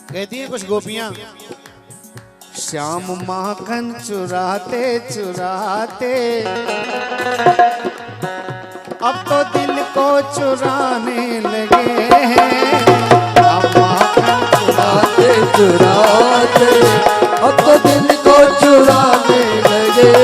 कहती हैं कुछ गोपियां, श्याम माखन चुराते चुराते अब तो दिल को चुराने लगे हैं। अब माखन चुराते चुराते अब तो दिल को चुराने लगे।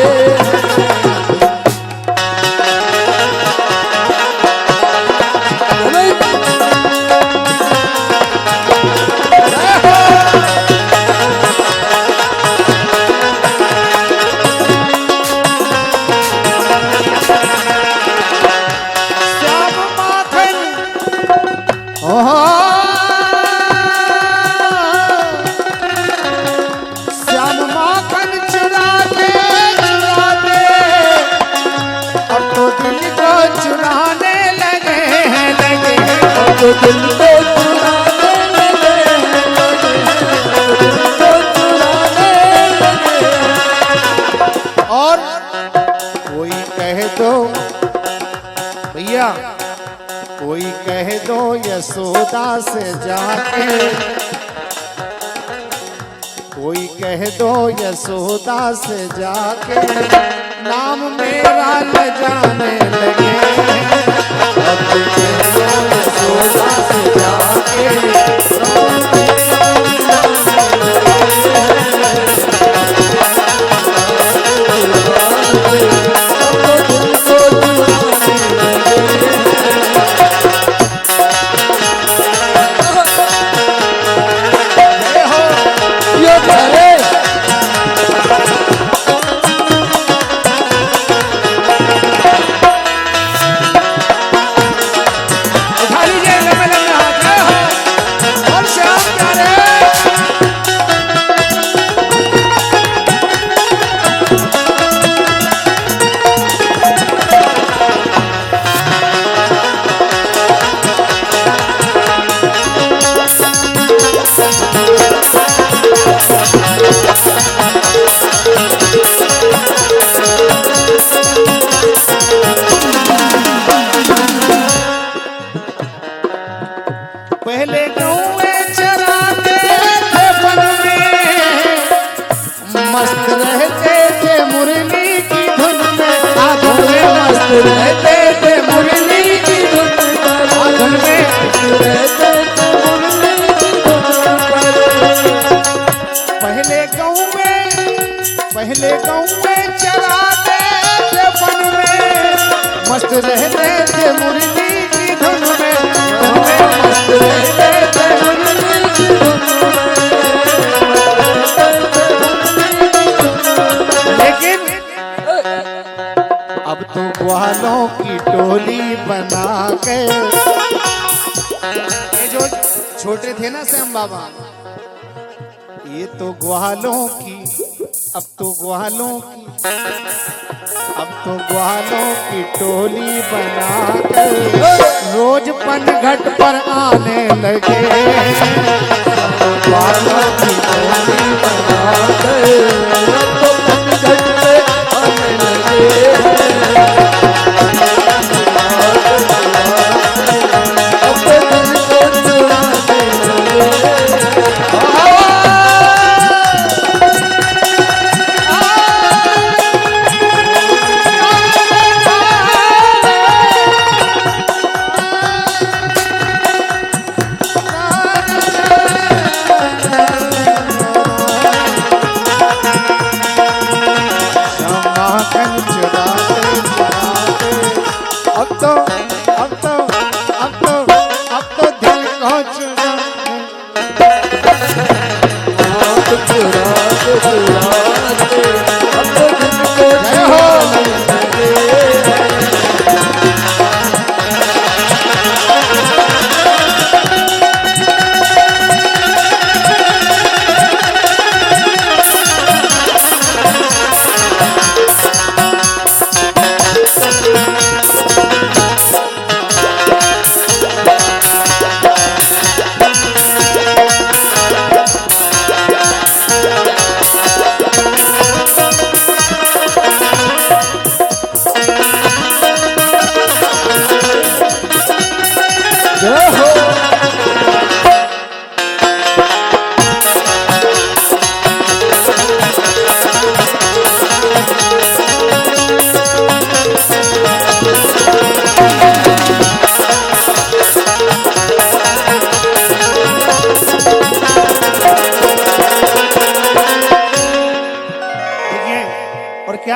श्याम माखन चुराते चुराते अब तो दिल को चुराने लगे हैं, लगे अब तो दिल को चुराने लगे, दिल को चुराने लगे। और कोई कह दो भैया, कोई कह दो यशोदा से जाके, कोई कह दो यशोदा से जाके नाम मेरा न जाने लगे। अब कह दो यशोदा से जाके पहले गौए चराते थे वन में, मस्त रहते थे मुरली की धुन में, आंखों में मस्त रहते थे मुरली की धुन में, आंखों में रहते थे मुरली की धुन में। पहले गौए चराते थे वन में, मस्त रहते थे मुरली की धुन में, मस्त रहते थे मुरली की धुन में। लेकिन अब तो ग्वालों की टोली बना के, ये जो छोटे थे ना श्याम बाबा, ये तो ग्वालों की, अब तो ग्वालों की, अब तो ग्वालों की टोली बना के रोज पनघट पर आने लगे। अब तो ग्वालों की टोली बना के तो पनघट पे आने लगे। अब तो दिल को चुराने लगे।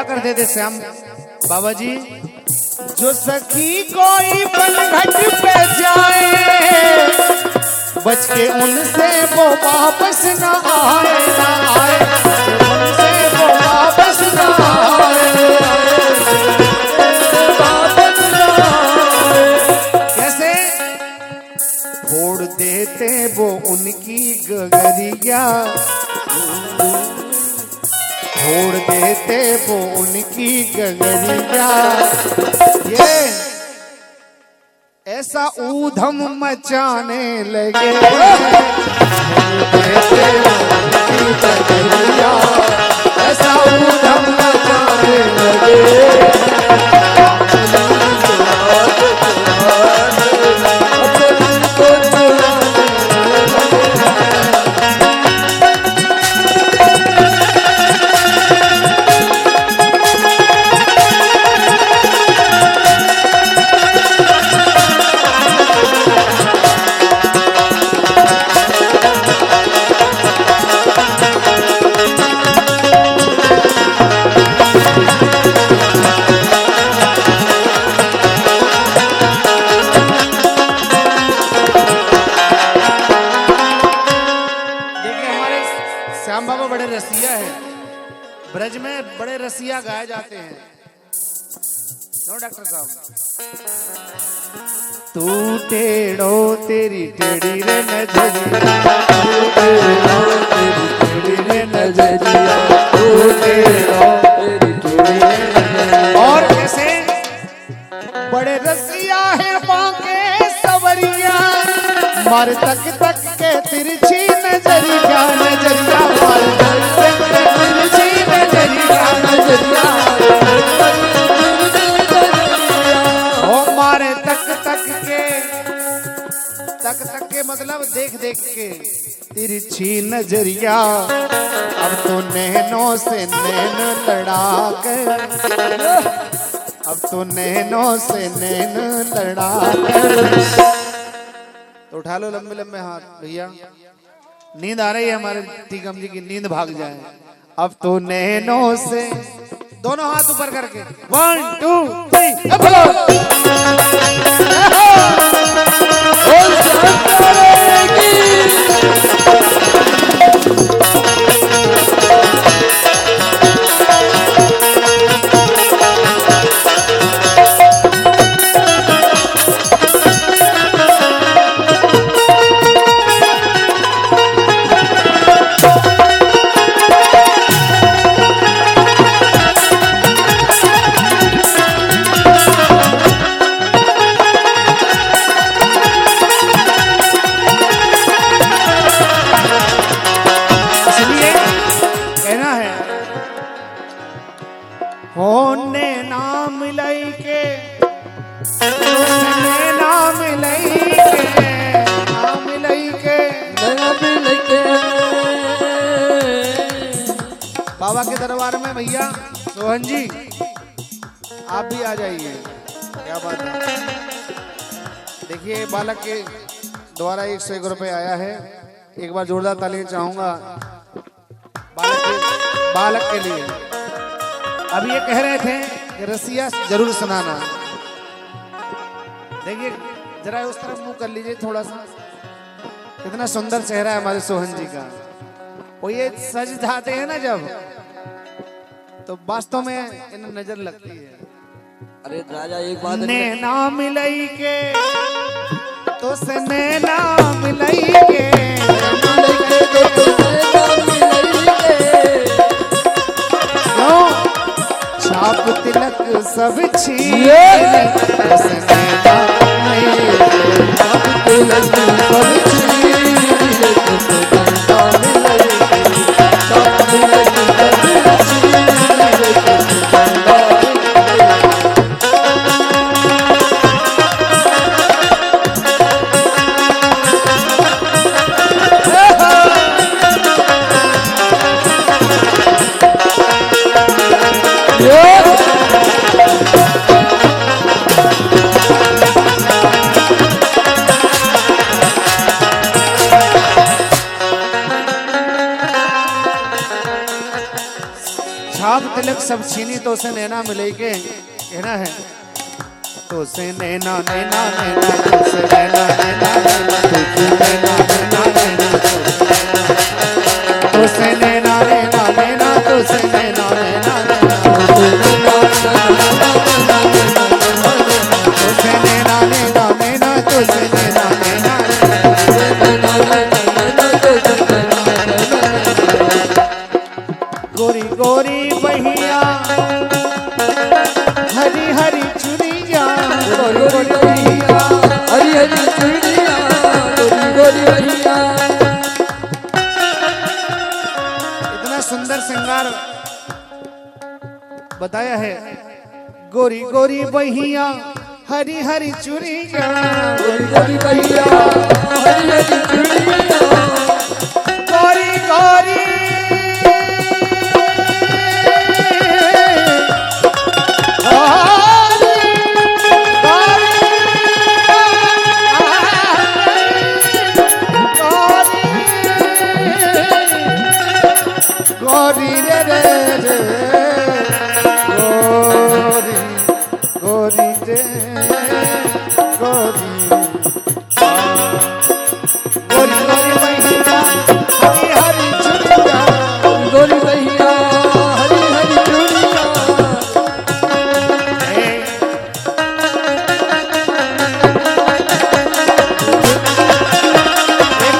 करते थे श्याम बाबा जी, जो सखी कोई पनघट पे जाए बच के उनसे वो वापस न आए, न आए उनसे वो वापस न आए। कैसे फोड़ देते वो उनकी गगरिया, छोड़ देते वो उनकी गगरिया। ये ऐसा ऊधम मचाने लगे, ऐसा ऊधम मचाने लगे। श्याम बाबा बड़े रसिया है, ब्रज में बड़े रसिया गाए जाते हैं। नो डॉक्टर साहब, तू टेढ़ो तेरी टेढ़ी रे नजरिया, तू टेढ़ो तेरी टेढ़ी रे नजरिया, तू टेढ़ो तेरी टेढ़ी रे नजरिया। और कैसे बड़े रसिया है बांके सवरिया, मार तक तक के तिरछी नजरिया, नजरिया मार तक तक के तिरछी नजरिया, नजरिया ओ मारे तक तक के मतलब देख देख के तिरछी नजरिया। अब तो नैनों से नैन लड़ा कर, अब तो नैनों से नैन लड़ा कर। तो उठा लो लंबे लंबे हाथ भैया, नींद आ रही है हमारे टीकम जी की, नींद भाग जाए। अब तो नैनों से, दोनों हाथ ऊपर करके 1 2 3 अब होने नाम लई के, नाम लई के, नाम लई के, नाम लई के। बाबा के दरबार में भैया सोहन जी आप भी आ जाइए, क्या बात है। देखिए बालक के द्वारा 101 रुपये आया है, एक बार जोरदार ताली चाहूंगा बालक के लिए। अभी ये कह रहे थे कि रसिया जरूर सुनाना। देखिए जरा उस तरफ मुंह कर लीजिए थोड़ा सा, कितना सुंदर चेहरा है हमारे सोहन जी का। वो ये सज धाते हैं ना जब, तो वास्तव में इन नजर लगती है। अरे राजा एक बात, नैना मिलई के तो से नैना मिलई के, छाप तिलक सब छीन, छाप तिलक सब छीन। तिलक सब छीनी तो से नैना मिले के कहना है तो से नैना नैना नैना तो से नैना नैना नैना तो से नैना नैना नैना तो से नैना नैना तो से नैना नैना नैना तो से नैना नैना गोरी गोरी बहिया हरी हरी चुनिया गोरी गोरी भैया हरी हरी चूड़िया गोरी गोरी भैया। इतना सुंदर श्रृंगार बताया है। गोरी गोरी बहिया हरी हरी चुनिया गोरी गोरी भैया हरी हरी चूड़िया गोरी गोरी गोरी रे रे रे गोरी गोरी रे गोरी गोरी गोरी बहिया हरी हरी चुनिया गोरी भैया हरी हरी चूड़िया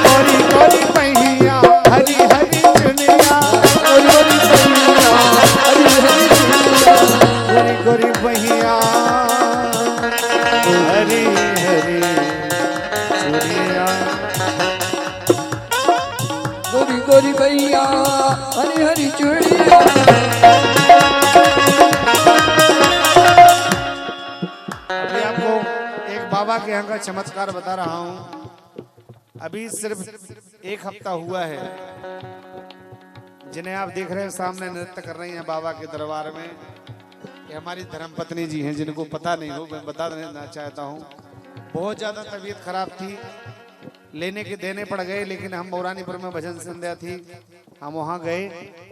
गोरी गोरी बहिया हरी हरी चुनिया गोरी गोरी भैया हरी हरी चूड़िया गोरी गोरी बहिया हरी हरी चुनिया गोरी गोरी भैया हरी हरी चूड़िया। अभी आपको एक बाबा के यहाँ का चमत्कार बता रहा हूँ। अभी सिर्फ एक हफ्ता हुआ है जिन्हें आप देख रहे हैं सामने नृत्य कर रही हैं बाबा के दरबार में। ये हमारी धर्मपत्नी जी हैं जिनको पता नहीं हो, मैं बता देना चाहता हूँ। बहुत ज़्यादा तबीयत खराब थी, लेने के देने पड़ गए, लेकिन हम मौरानीपुर में भजन संध्या थी, हम वहाँ गए।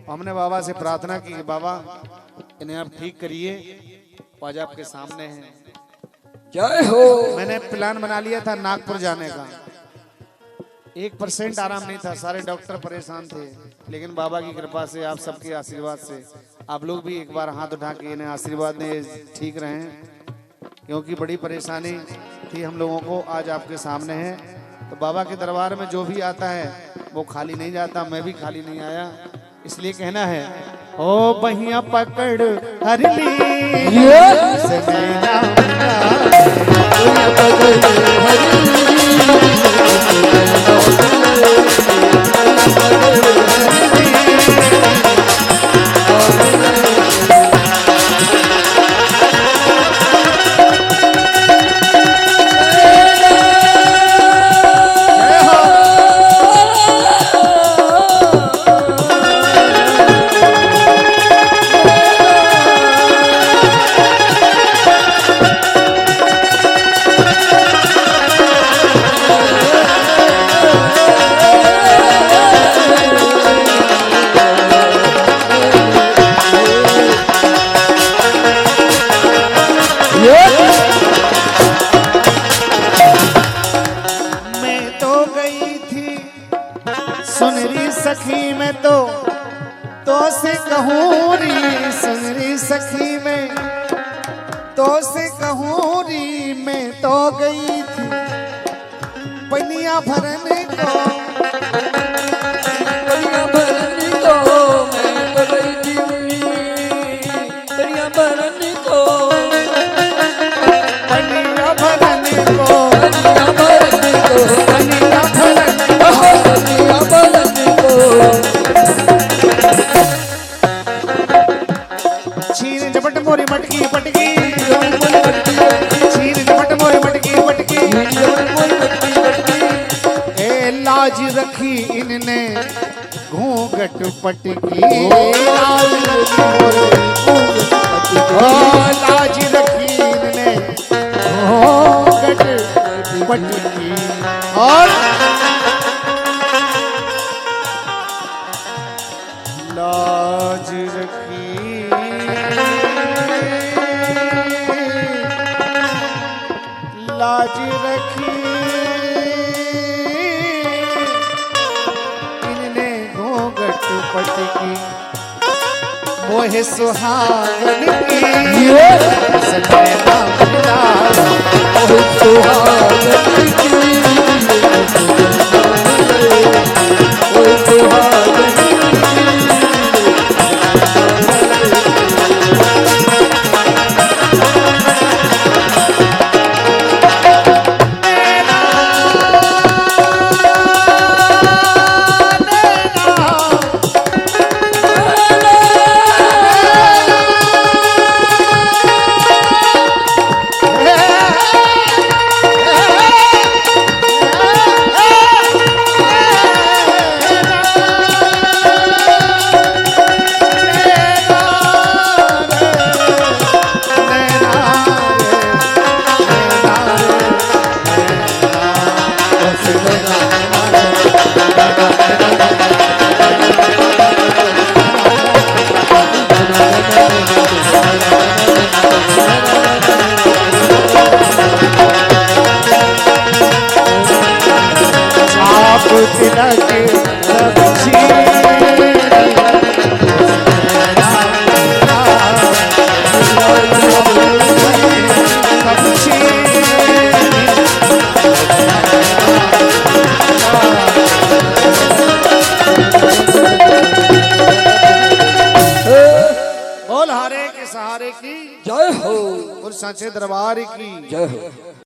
हमने बाबा से प्रार्थना की कि बाबा इन्हें आप ठीक करिए, आज आपके सामने हैं। जय हो। मैंने प्लान बना लिया था नागपुर जाने का, 1% आराम नहीं था, सारे डॉक्टर परेशान थे, लेकिन बाबा की कृपा से, आप सबके आशीर्वाद से, आप लोग भी एक बार हाथ उठा के इन्हें आशीर्वाद दें, ठीक रहें, क्योंकि बड़ी परेशानी थी हम लोगों को। आज आपके सामने है, तो बाबा के दरबार में जो भी आता है वो खाली नहीं जाता, मैं भी खाली नहीं आया, इसलिए कहना है ओ बहिया पकड़ हरली से नैना सुनरी सखी में तो से कहूँ री, सुनरी सखी में तो से कहूँ री, मैं तो गई थी पनिया भरने को, पनिया भरने को मैं तो गई थी, पनिया भरने को, पनिया भरने को, पनिया भरने को, पनिया भरने को, पनिया भरने को। छीन झपट मोरी मटकी पटकी, छीन झपट मोरी मटकी पटकी, ए लाज रखी इनने घूंघट पटकी, लाज रखी इनने घूंघट पटकी, और लाज रखी पति की मोहे सुहागन की सनैना मिला जय हो। और सांचे दरबार की जय हो।